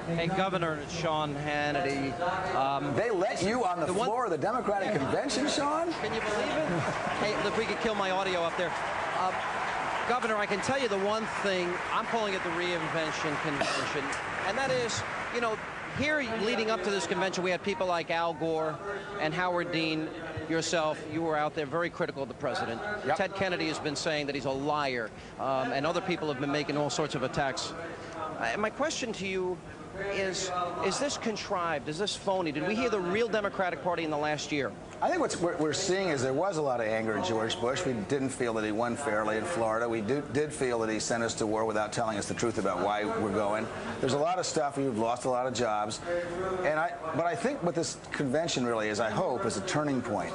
Hey, Governor, it's Sean Hannity. They let you on the floor of the Democratic convention, Sean? Can you believe it? Hey, if we could kill my audio up there. Governor, I can tell you the one thing, I'm calling it the reinvention convention, and that is, you know, here leading up to this convention, we had people like Al Gore and Howard Dean, yourself. You were out there very critical of the president. Yep. Ted Kennedy has been saying that he's a liar, and other people have been making all sorts of attacks. My question to you is this contrived? Is this phony? Did we hear the real Democratic Party in the last year? I think what we're seeing is there was a lot of anger at George Bush. We didn't feel that he won fairly in Florida. We did feel that he sent us to war without telling us the truth about why we're going. There's a lot of stuff. We've lost a lot of jobs. But I think what this convention really is, I hope, is a turning point.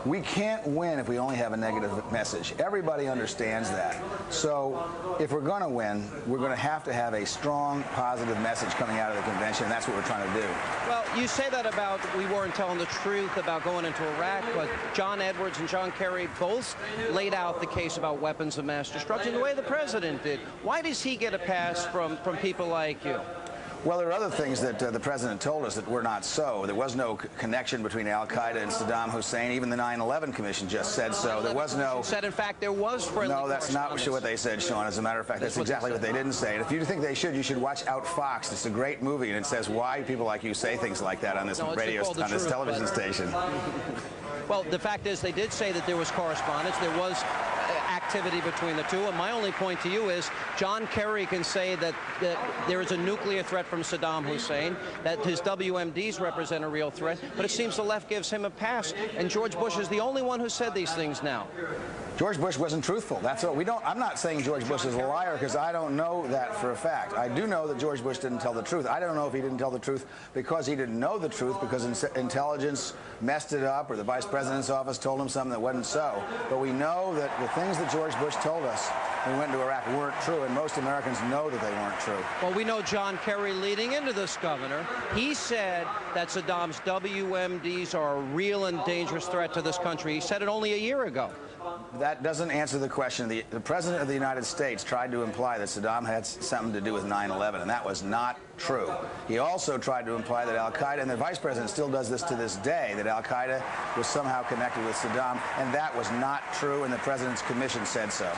We can't win if we only have a negative message. Everybody understands that. So if we're going to win, we're going to have a strong, positive message coming out of the convention, and that's what we're trying to do. Well, you say that about we weren't telling the truth about going into Iraq, but John Edwards and John Kerry both laid out the case about weapons of mass destruction the way the president did. Why does he get a pass from people like you? Well, there are other things that the president told us that were not so. There was no connection between al-Qaeda and Saddam Hussein. Even the 9/11 Commission just said so. There was no... said, in fact, there was friendly No, that's not what they said, Sean. As a matter of fact, that's exactly what they didn't say. And if you think they should, you should watch Outfoxed. It's a great movie, and it says why people like you say things like that on this this television station. Well, the fact is they did say that there was correspondence. There was activity between the two. And my only point to you is John Kerry can say that there is a nuclear threat from Saddam Hussein, that his WMDs represent a real threat, but it seems the left gives him a pass. And George Bush is the only one who said these things now. George Bush wasn't truthful. That's all. I'm not saying George Bush is a liar because I don't know that for a fact. I do know that George Bush didn't tell the truth. I don't know if he didn't tell the truth because he didn't know the truth, because intelligence messed it up, or the vice president's office told him something that wasn't so. But we know that the things that George Bush told us when we went to Iraq weren't true, and most Americans know that they weren't true. Well, we know John Kerry leading into this, Governor. He said that Saddam's WMDs are a real and dangerous threat to this country. He said it only a year ago. That doesn't answer the question. The President of the United States tried to imply that Saddam had something to do with 9/11, and that was not true. He also tried to imply that al-Qaeda, and the Vice President still does this to this day, that al-Qaeda was somehow connected with Saddam, and that was not true, and the President's commission said so.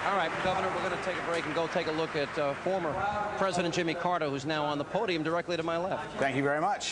All right, Governor, we're going to take a break and go take a look at former President Jimmy Carter, who's now on the podium directly to my left. Thank you very much.